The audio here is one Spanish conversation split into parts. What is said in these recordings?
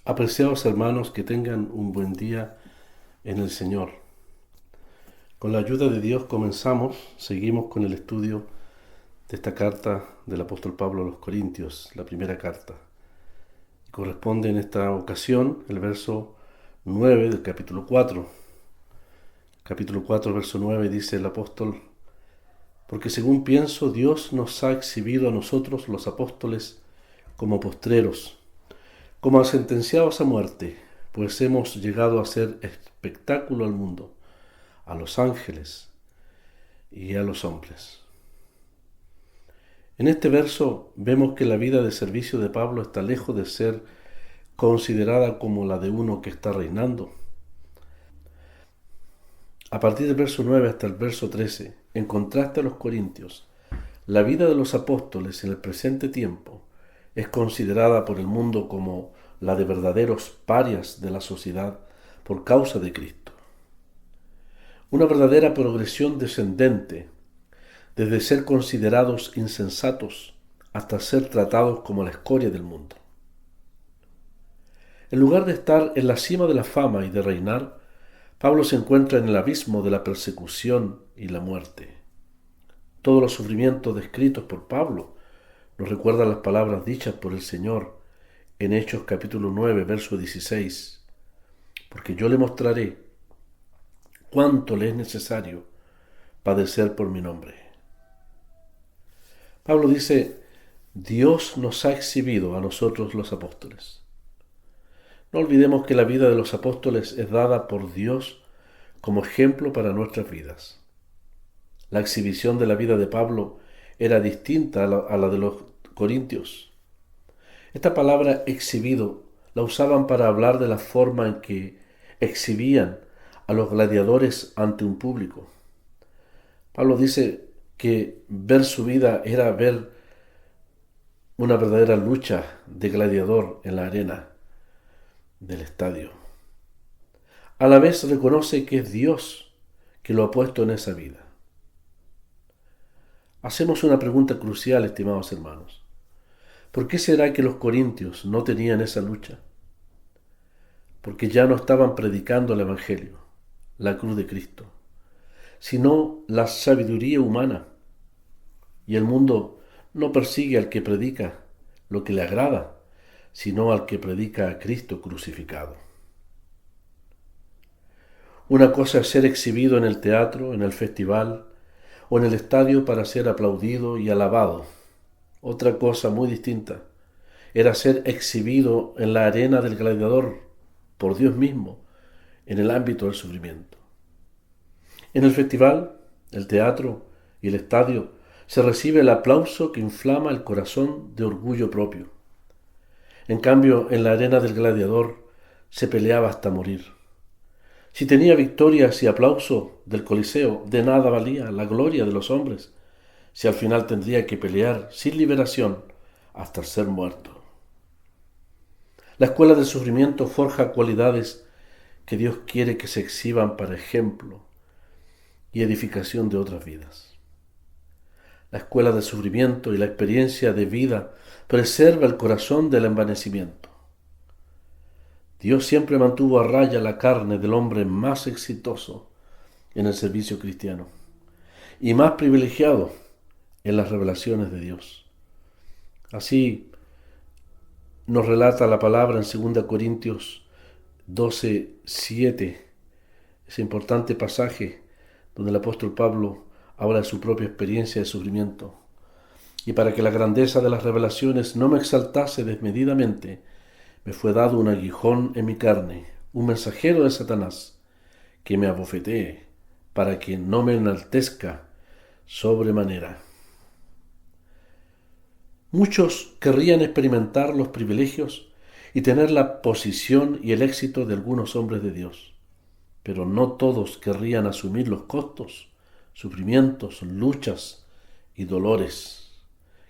Apreciados hermanos, que tengan un buen día en el Señor. Con la ayuda de Dios seguimos con el estudio de esta carta del apóstol Pablo a los Corintios, la primera carta. Corresponde en esta ocasión el verso 9 del capítulo 4. Capítulo 4, verso 9 dice el apóstol: porque según pienso, Dios nos ha exhibido a nosotros los apóstoles como postreros, como sentenciados a muerte, pues hemos llegado a ser espectáculo al mundo, a los ángeles y a los hombres. En este verso vemos que la vida de servicio de Pablo está lejos de ser considerada como la de uno que está reinando. A partir del verso 9 hasta el verso 13, en contraste a los corintios, la vida de los apóstoles en el presente tiempo es considerada por el mundo como la de verdaderos parias de la sociedad por causa de Cristo. Una verdadera progresión descendente, desde ser considerados insensatos hasta ser tratados como la escoria del mundo. En lugar de estar en la cima de la fama y de reinar, Pablo se encuentra en el abismo de la persecución y la muerte. Todos los sufrimientos descritos por Pablo nos recuerdan las palabras dichas por el Señor en Hechos capítulo 9, verso 16. Porque yo le mostraré cuánto le es necesario padecer por mi nombre. Pablo dice: Dios nos ha exhibido a nosotros los apóstoles. No olvidemos que la vida de los apóstoles es dada por Dios como ejemplo para nuestras vidas. La exhibición de la vida de Pablo era distinta a la de los corintios. Esta palabra exhibido la usaban para hablar de la forma en que exhibían a los gladiadores ante un público. Pablo dice que ver su vida era ver una verdadera lucha de gladiador en la arena del estadio. A la vez reconoce que es Dios que lo ha puesto en esa vida. Hacemos una pregunta crucial, estimados hermanos. ¿Por qué será que los corintios no tenían esa lucha? Porque ya no estaban predicando el Evangelio, la cruz de Cristo, sino la sabiduría humana. Y el mundo no persigue al que predica lo que le agrada, sino al que predica a Cristo crucificado. Una cosa es ser exhibido en el teatro, en el festival o en el estadio para ser aplaudido y alabado. Otra cosa muy distinta era ser exhibido en la arena del gladiador por Dios mismo, en el ámbito del sufrimiento. En el festival, el teatro y el estadio se recibe el aplauso que inflama el corazón de orgullo propio. En cambio, en la arena del gladiador se peleaba hasta morir. Si tenía victorias y aplauso del Coliseo, de nada valía la gloria de los hombres, si al final tendría que pelear sin liberación hasta ser muerto. La escuela del sufrimiento forja cualidades que Dios quiere que se exhiban para ejemplo y edificación de otras vidas. La escuela del sufrimiento y la experiencia de vida preserva el corazón del envanecimiento. Dios siempre mantuvo a raya la carne del hombre más exitoso en el servicio cristiano y más privilegiado en las revelaciones de Dios. Así nos relata la palabra en 2 Corintios 12:7, ese importante pasaje donde el apóstol Pablo habla de su propia experiencia de sufrimiento. Y para que la grandeza de las revelaciones no me exaltase desmedidamente, me fue dado un aguijón en mi carne, un mensajero de Satanás, que me abofetee, para que no me enaltezca sobremanera. Muchos querrían experimentar los privilegios y tener la posición y el éxito de algunos hombres de Dios, pero no todos querrían asumir los costos, sufrimientos, luchas y dolores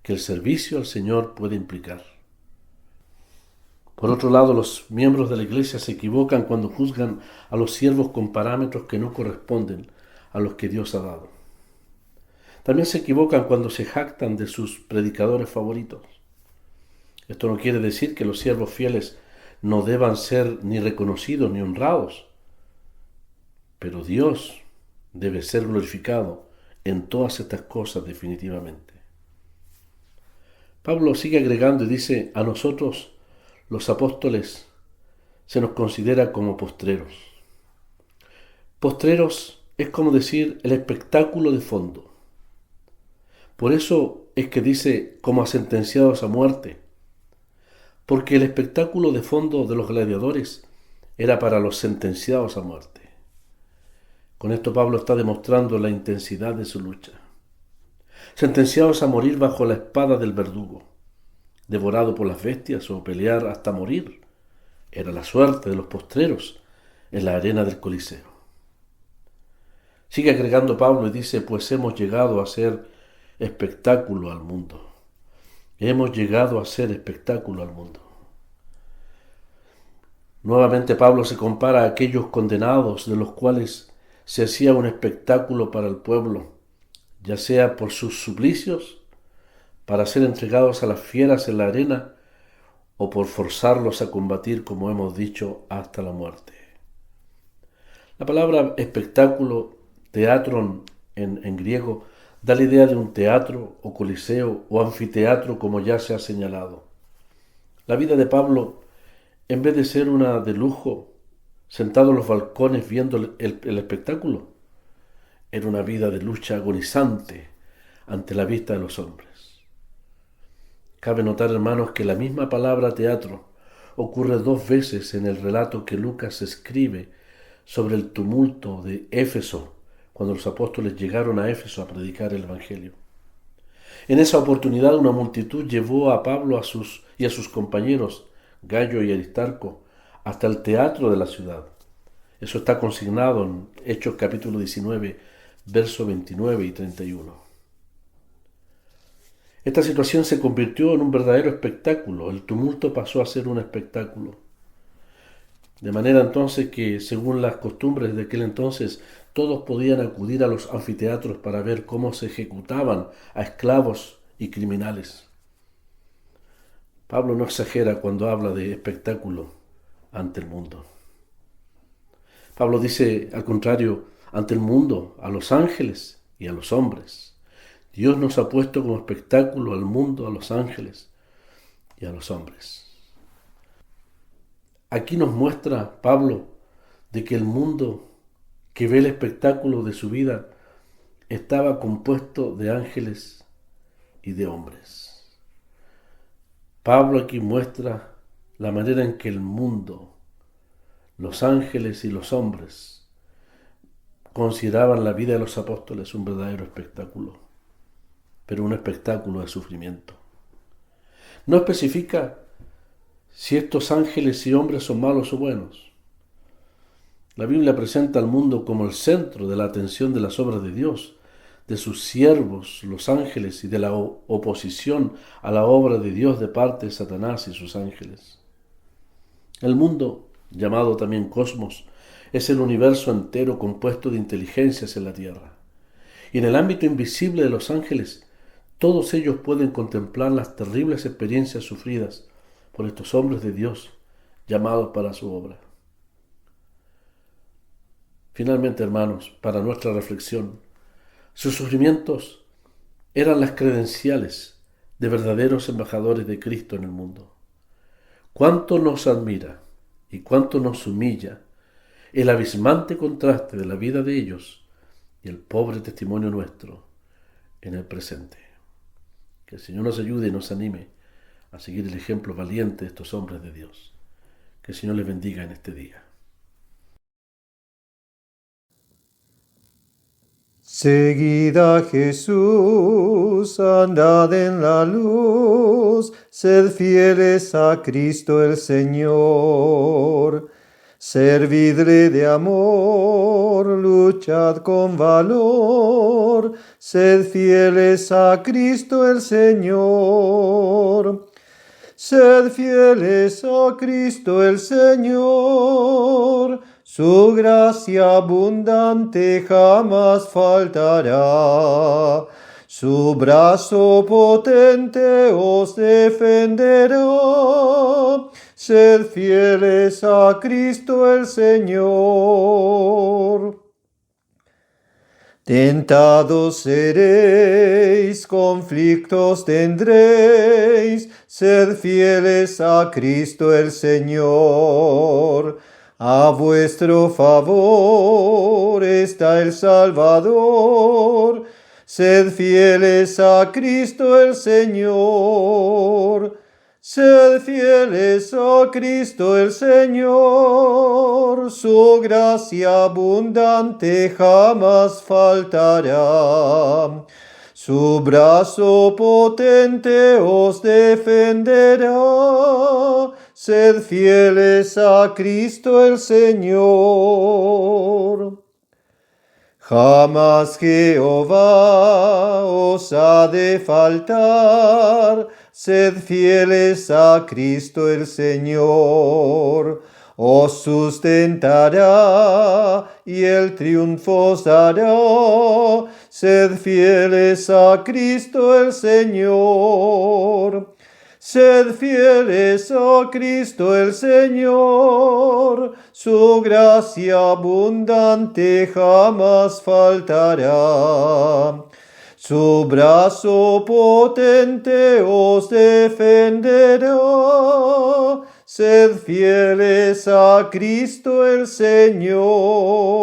que el servicio al Señor puede implicar. Por otro lado, los miembros de la Iglesia se equivocan cuando juzgan a los siervos con parámetros que no corresponden a los que Dios ha dado. También se equivocan cuando se jactan de sus predicadores favoritos. Esto no quiere decir que los siervos fieles no deban ser ni reconocidos ni honrados, pero Dios debe ser glorificado en todas estas cosas definitivamente. Pablo sigue agregando y dice, a nosotros, los apóstoles, se nos considera como postreros. Postreros es como decir el espectáculo de fondo. Por eso es que dice como a sentenciados a muerte, porque el espectáculo de fondo de los gladiadores era para los sentenciados a muerte. Con esto Pablo está demostrando la intensidad de su lucha. Sentenciados a morir bajo la espada del verdugo, devorado por las bestias o pelear hasta morir, era la suerte de los postreros en la arena del Coliseo. Sigue agregando Pablo y dice, pues hemos llegado a ser espectáculo al mundo. Hemos llegado a ser espectáculo al mundo. Nuevamente Pablo se compara a aquellos condenados de los cuales se hacía un espectáculo para el pueblo, ya sea por sus suplicios, para ser entregados a las fieras en la arena, o por forzarlos a combatir, como hemos dicho, hasta la muerte. La palabra espectáculo, teatron en griego, da la idea de un teatro o coliseo o anfiteatro, como ya se ha señalado. La vida de Pablo, en vez de ser una de lujo, sentado en los balcones viendo el espectáculo, era una vida de lucha agonizante ante la vista de los hombres. Cabe notar, hermanos, que la misma palabra teatro ocurre 2 veces en el relato que Lucas escribe sobre el tumulto de Éfeso, cuando los apóstoles llegaron a Éfeso a predicar el Evangelio. En esa oportunidad una multitud llevó a Pablo y a sus compañeros, Gayo y Aristarco, hasta el teatro de la ciudad. Eso está consignado en Hechos capítulo 19, versos 29 y 31. Esta situación se convirtió en un verdadero espectáculo. El tumulto pasó a ser un espectáculo. De manera entonces que, según las costumbres de aquel entonces, todos podían acudir a los anfiteatros para ver cómo se ejecutaban a esclavos y criminales. Pablo no exagera cuando habla de espectáculo ante el mundo. Pablo dice, al contrario, ante el mundo, a los ángeles y a los hombres. Dios nos ha puesto como espectáculo al mundo, a los ángeles y a los hombres. Aquí nos muestra Pablo de que el mundo que ve el espectáculo de su vida estaba compuesto de ángeles y de hombres. Pablo aquí muestra la manera en que el mundo, los ángeles y los hombres, consideraban la vida de los apóstoles un verdadero espectáculo, pero un espectáculo de sufrimiento. No especifica si estos ángeles y hombres son malos o buenos. La Biblia presenta al mundo como el centro de la atención de las obras de Dios, de sus siervos, los ángeles, y de la oposición a la obra de Dios de parte de Satanás y sus ángeles. El mundo, llamado también cosmos, es el universo entero compuesto de inteligencias en la tierra. Y en el ámbito invisible de los ángeles, todos ellos pueden contemplar las terribles experiencias sufridas por estos hombres de Dios llamados para su obra. Finalmente, hermanos, para nuestra reflexión, sus sufrimientos eran las credenciales de verdaderos embajadores de Cristo en el mundo. Cuánto nos admira y cuánto nos humilla el abismante contraste de la vida de ellos y el pobre testimonio nuestro en el presente. Que el Señor nos ayude y nos anime a seguir el ejemplo valiente de estos hombres de Dios. Que el Señor les bendiga en este día. Seguid a Jesús, andad en la luz, sed fieles a Cristo el Señor. Servidle de amor, luchad con valor, sed fieles a Cristo el Señor. Sed fieles a Cristo el Señor, su gracia abundante jamás faltará. Su brazo potente os defenderá. Sed fieles a Cristo el Señor. Tentados seréis, conflictos tendréis, sed fieles a Cristo el Señor. A vuestro favor está el Salvador, sed fieles a Cristo el Señor. Sed fieles a Cristo el Señor, su gracia abundante jamás faltará. Su brazo potente os defenderá. Sed fieles a Cristo el Señor. Jamás Jehová os ha de faltar, sed fieles a Cristo el Señor. Os sustentará y el triunfo os dará, sed fieles a Cristo el Señor. Sed fieles a Cristo el Señor, su gracia abundante jamás faltará. Su brazo potente os defenderá. Sed fieles a Cristo el Señor.